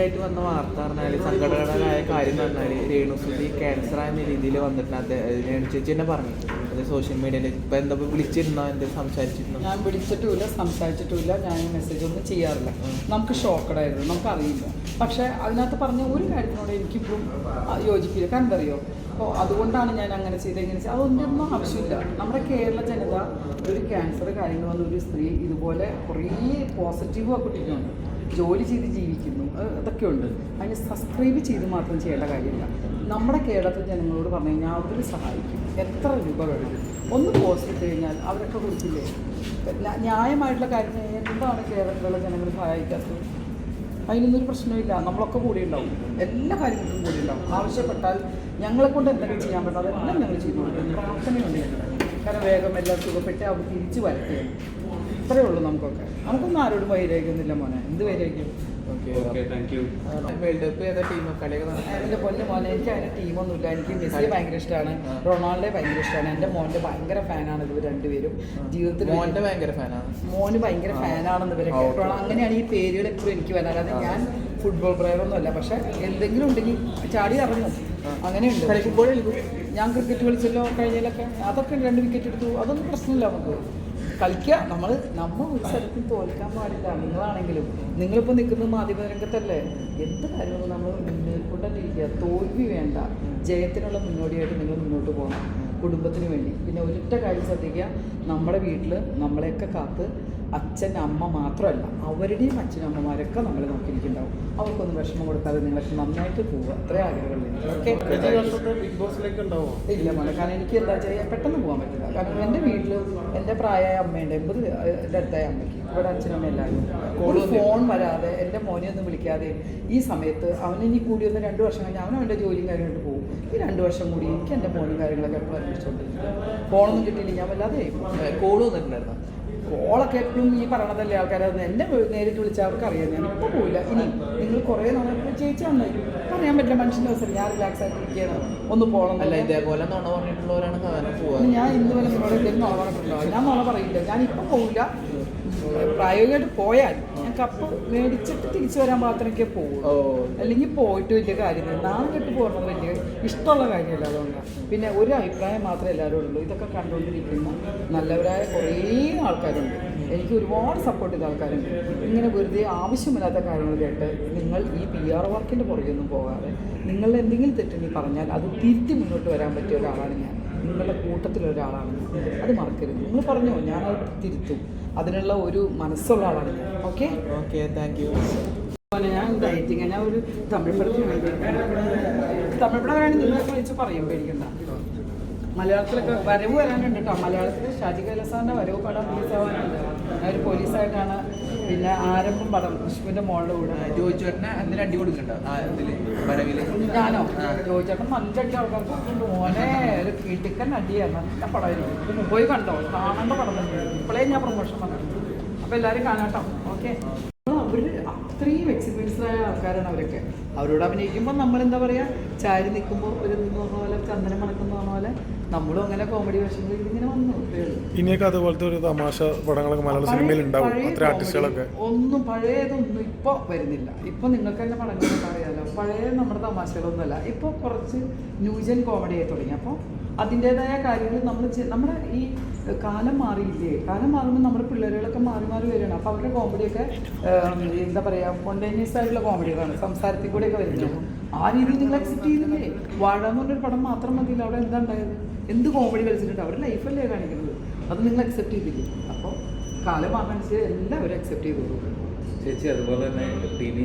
ആയിട്ട് വന്ന വാർത്ത പറഞ്ഞാൽ സങ്കടകരമായ കാര്യം എന്ന് പറഞ്ഞാൽ രേണുസുതി ക്യാൻസർ ആയ രീതിയിൽ വന്നിട്ടുണ്ട്. രേണു ചേച്ചി തന്നെ പറഞ്ഞു അത് സോഷ്യൽ മീഡിയയിൽ. ഇപ്പം എന്താ വിളിച്ചിരുന്നോ, എന്താ സംസാരിച്ചിരുന്നോ? ഞാൻ വിളിച്ചിട്ടുമില്ല, സംസാരിച്ചിട്ടുമില്ല, ഞാൻ മെസ്സേജ് ഒന്നും ചെയ്യാറില്ല. നമുക്ക് ഷോക്കഡായിരുന്നു, നമുക്കറിയില്ല. പക്ഷേ അതിനകത്ത് പറഞ്ഞ ഒരു കാര്യത്തിനോട് എനിക്കിപ്പോഴും യോജിപ്പില്ല. കാരണം എന്താ അറിയോ, അപ്പോൾ അതുകൊണ്ടാണ് ഞാൻ അങ്ങനെ ചെയ്ത് ഇങ്ങനെ ചെയ്ത് അതൊന്നും ആവശ്യമില്ല. നമ്മുടെ കേരള ജനത ഒരു ക്യാൻസർ കാര്യങ്ങൾ വന്ന ഒരു സ്ത്രീ ഇതുപോലെ കുറേ പോസിറ്റീവ് കുട്ടികളുണ്ട്, ജോലി ചെയ്ത് ജീവിക്കുന്നു, അതൊക്കെ ഉണ്ട്. അതിന് സബ്സ്ക്രൈബ് ചെയ്ത് മാത്രം ചെയ്യേണ്ട കാര്യമില്ല. നമ്മുടെ കേരളത്തിലെ ജനങ്ങളോട് പറഞ്ഞു കഴിഞ്ഞാൽ അവർ സഹായിക്കും. എത്ര രൂപ വേണം ഒന്ന് പോസ്റ്റ് ഇട്ട് കഴിഞ്ഞാൽ അവരൊക്കെ കൊടുക്കില്ലേ? ന്യായമായിട്ടുള്ള കാര്യം എന്താണ് കേരളത്തിലുള്ള ജനങ്ങൾ സഹായിക്കാത്തത്? അതിനൊന്നൊരു പ്രശ്നമില്ല. നമ്മളൊക്കെ കൂടി ഉണ്ടാവും, എല്ലാ കാര്യങ്ങൾക്കും കൂടി ഉണ്ടാവും. ആവശ്യപ്പെട്ടാൽ ഞങ്ങളെ കൊണ്ട് എന്തെങ്കിലും ചെയ്യാൻ പറ്റും അതെല്ലാം ഞങ്ങൾ ചെയ്തു കൊടുക്കും. പ്രാർത്ഥനയുണ്ട് ഞങ്ങൾ. കാരണം വേഗം എല്ലാം സുഖപ്പെട്ട് അവർ തിരിച്ചു വരട്ടെ. ഇത്രയേ ഉള്ളൂ. നമുക്കൊന്നും ആരോടും വൈരാഗ്യമൊന്നുമില്ല മോനെ. എന്ത് വൈരാഗ്യം? വേൾഡ് കപ്പ് ഏതാ ടീം കളിയൊക്കെ? എൻ്റെ പൊന്നു മോനെ, എനിക്ക് അതിന് ടീമൊന്നുമില്ല. എനിക്ക് മെസ്സിയെ ഭയങ്കര ഇഷ്ടമാണ്, റൊണാൾഡോയെ ഭയങ്കര ഇഷ്ടമാണ്. എൻ്റെ മോൻ്റെ ഭയങ്കര ഫാനാണ് ഇവർ രണ്ടുപേരും. ജീവിതത്തിൽ മോൻ്റെ ഭയങ്കര ഫാനാണ്, മോന് ഭയങ്കര ഫാനാണെന്ന് ഇവരൊക്കെ. അങ്ങനെയാണ് ഈ പേരുകൾ എപ്പോഴും എനിക്ക് വരാൻ. അത് ഞാൻ ഫുട്ബോൾ പ്ലെയറൊന്നും അല്ല, പക്ഷേ എന്തെങ്കിലും ഉണ്ടെങ്കിൽ ചാടി ഇറങ്ങും. അങ്ങനെയുണ്ട്. ഫുട്ബോൾ കളിക്കും. ഞാൻ ക്രിക്കറ്റ് കളിച്ചല്ലോ കഴിഞ്ഞതിലൊക്കെ, അതൊക്കെ 2 വിക്കറ്റ് എടുത്തു. അതൊന്നും പ്രശ്നമില്ല. നമുക്ക് കളിക്കുക. നമ്മൾ ഒരു സ്ഥലത്തും തോൽക്കാൻ പാടില്ല. നിങ്ങളാണെങ്കിലും നിങ്ങളിപ്പോൾ നിൽക്കുന്നത് മാധ്യമരംഗത്തല്ലേ, എന്ത് കാര്യങ്ങളും നമ്മൾ മുന്നേറിക്കൊണ്ടിരിക്കുക. തോൽവി വേണ്ട, ജയത്തിനുള്ള മുന്നോടിയായിട്ട് നിങ്ങൾ മുന്നോട്ട് പോകണം കുടുംബത്തിന് വേണ്ടി. പിന്നെ ഒരൊറ്റ കാര്യം ശ്രദ്ധിക്കുക, നമ്മുടെ വീട്ടിൽ നമ്മളെയൊക്കെ കാത്ത് അച്ഛൻ അമ്മ മാത്രമല്ല അവരുടെയും അച്ഛനും അമ്മമാരൊക്കെ നമ്മളെ നോക്കിയിരിക്കുന്നുണ്ടാവും. അവർക്കൊന്നും വിഷമം കൊടുക്കാതെ നിങ്ങൾക്ക് നന്നായിട്ട് പോവുക. അത്രേ ആഗ്രഹമുള്ളൂ. ഓക്കെ. ബിഗ് ബോസിലേക്ക് ഉണ്ടാവും? ഇല്ല മോനെ, കാരണം എനിക്ക് എന്താ വെച്ചാൽ പെട്ടെന്ന് പോകാൻ പറ്റില്ല. കാരണം എൻ്റെ വീട്ടിൽ എൻ്റെ പ്രായമായ അമ്മയുണ്ട്, 80 അടുത്തായ അമ്മയ്ക്ക്. ഇവിടെ അച്ഛനമ്മ എല്ലാവരും ഫോൺ വരാതെ എൻ്റെ മോനെ ഒന്നും വിളിക്കാതെ ഈ സമയത്ത് അവനിനി കൂടി ഒന്ന് 2 വർഷം കഴിഞ്ഞാൽ അവൻ്റെ ജോലിയും കാര്യമായിട്ട് പോകും. ഈ 2 വർഷം കൂടി എനിക്ക് എൻ്റെ മോനും കാര്യങ്ങളൊക്കെ എപ്പോഴും അന്വേഷിച്ചുകൊണ്ടിരിക്കും. ഫോണൊന്നും കിട്ടിയില്ല, ഞാൻ വല്ലാതെ കോള് വന്നിട്ടുണ്ടായിരുന്നു. കോളൊക്കെ എപ്പോഴും ഈ പറയണതല്ലേ ആൾക്കാരെ. എന്നെ നേരിട്ട് വിളിച്ചാൽ അവർക്ക് അറിയാം. ഞാൻ ഇപ്പോൾ പോയില്ല. ഇനി നിങ്ങൾ കുറേ നാളെ ചേച്ചി വന്നു പറയാൻ പറ്റില്ല. മനുഷ്യൻ്റെ അവസരം ഞാൻ റിലാക്സ് ആയിട്ടിരിക്കുകയാണ്, ഒന്ന് പോകണം. അല്ല ഇതേപോലെ നുണ പറഞ്ഞിട്ടുള്ളവരാണ് പോകാൻ. ഞാൻ ഇന്ന് വരെ നിങ്ങളോട് എന്തെങ്കിലും നുണ പറഞ്ഞിട്ടുണ്ടോ? ഞാൻ നുണ പറയില്ല. ഞാനിപ്പോൾ പോവില്ല. പ്രായോഗികമായിട്ട് പോയാൽ ഞാൻ കപ്പ് മേടിച്ചിട്ട് തിരിച്ചു വരാൻ മാത്രമേ പോകുള്ളൂ. അല്ലെങ്കിൽ പോയിട്ട് വലിയ കാര്യമില്ല. നാളെ കെട്ട് പോകുന്നത് വലിയ ഇഷ്ടമുള്ള കാര്യമല്ല. അതുകൊണ്ടാണ്. പിന്നെ ഒരു അഭിപ്രായം മാത്രമേ എല്ലാവരും ഉള്ളൂ. ഇതൊക്കെ കണ്ടുകൊണ്ടിരിക്കുന്ന നല്ലവരായ കുറേ ആൾക്കാരുണ്ട്. എനിക്ക് ഒരുപാട് സപ്പോർട്ട് ചെയ്ത ആൾക്കാരുണ്ട്. ഇങ്ങനെ വെറുതെ ആവശ്യമില്ലാത്ത കാര്യങ്ങൾ കേട്ട് നിങ്ങൾ ഈ PR വർക്കിൻ്റെ പുറകെയൊന്നും പോകാതെ നിങ്ങളുടെ എന്തെങ്കിലും തെറ്റുണ്ടെങ്കിൽ പറഞ്ഞാൽ അത് തിരുത്തി മുന്നോട്ട് വരാൻ പറ്റിയ ഒരാളാണ് ഞാൻ. നിങ്ങളുടെ കൂട്ടത്തിലൊരാളാണ്. അത് മറക്കരുത്. നിങ്ങൾ പറഞ്ഞോ, ഞാനത് തിരുത്തും. അതിനുള്ള ഒരു മനസ്സുള്ള ആളാണ് ഞാൻ. ഓക്കെ. Thank you. ഞാൻ ഡയറ്റിങ്, ഞാൻ ഒരു തമിഴ് പടത്തിന് വേണ്ടി തമിഴ് പടം വേണമെങ്കിൽ നിങ്ങൾക്ക് വിളിച്ച് പറയും, പേടിക്കണ്ട. മലയാളത്തിലൊക്കെ വരവ് വരാനുണ്ട് കേട്ടോ. മലയാളത്തിൽ ഷാജി കൈലാസാറിൻ്റെ വരവ് പടം റിലീസാവാനുണ്ട്. ഒരു പോലീസായിട്ടാണ്. പിന്നെ ആരംഭം പടം വിഷ്ണുവിൻ്റെ മോളുടെ കൂടെ. ജോയിച്ചേട്ടനെ എന്തിനും അടി കൊടുക്കണ്ടോ വരവില്? ഞാനോ? ജോയിച്ചേട്ടൻ നല്ല അടി ആൾക്കാർക്ക് മോനെ, ഒരു കിടുക്കൻ അടിയാണ്. നല്ല പടമായിരിക്കും. പോയി കണ്ടോ? കാണേണ്ട പടം തന്നെ. ഇപ്പോഴേ ഞാൻ പ്രൊമോഷൻ പറഞ്ഞു. അപ്പോൾ എല്ലാവരും കാണാട്ടോ. ഓക്കെ. അവർ അത്രയും എക്സ്പീരിയൻസ്ഡ് ആയ ആൾക്കാരാണ് അവരൊക്കെ. അവരോട് അഭിനയിക്കുമ്പോൾ നമ്മളെന്താ പറയുക, ചാരി നിൽക്കുമ്പോൾ ഒരു നിന്ന് പറഞ്ഞ പോലെ ചന്ദനം മണക്കുന്ന പറഞ്ഞ പോലെ നമ്മളും അങ്ങനെ കോമഡി വേഷങ്ങളിൽ ഇങ്ങനെ വന്നു. ഇനിയൊക്കെ അതുപോലത്തെ ഒരു തമാശ പടങ്ങളൊക്കെ മലയാള സിനിമയിൽ ഉണ്ടാവും. അത്ര ആർട്ടിസ്റ്റുകളൊക്കെ ഒന്നും പഴയതൊന്നും ഇപ്പോൾ വരുന്നില്ല. ഇപ്പോൾ നിങ്ങൾക്ക് തന്നെ പടങ്ങളൊക്കെ അറിയാമല്ലോ. പഴയ നമ്മുടെ തമാശകളൊന്നുമല്ല. ഇപ്പോൾ കുറച്ച് ന്യൂജൻ കോമഡി ആയി തുടങ്ങി. അപ്പോൾ അതിൻ്റേതായ കാര്യങ്ങൾ നമ്മുടെ ഈ കാലം മാറിയില്ലേ, കാലം മാറുമ്പോൾ നമ്മുടെ പിള്ളേരുകളൊക്കെ മാറി വരികയാണ്. അപ്പോൾ അവരുടെ കോമഡിയൊക്കെ എന്താ പറയുക, സ്പോണ്ടേനിയസ് ആയിട്ടുള്ള കോമഡികളാണ്, സംസാരത്തിൽ കൂടെയൊക്കെ വരുന്നത്. ആ രീതിയിൽ നിങ്ങൾ അക്സെപ്റ്റ് ചെയ്യുന്നില്ലേ? വാഴ എന്ന് പറഞ്ഞൊരു പടം മാത്രം മതിയില്ല. അവിടെ എന്താ ഉണ്ടായത്? എന്ത് കോമഡി കളിച്ചിട്ടുണ്ട്? അവരുടെ ലൈഫല്ലേ കാണിക്കുന്നത്. അത് നിങ്ങൾ അക്സെപ്റ്റ് ചെയ്തില്ലേ? അപ്പോൾ കാലം മാറാൻ എല്ലാവരും അക്സെപ്റ്റ് ചെയ്തോളൂ ചേച്ചി. അതുപോലെ തന്നെ TV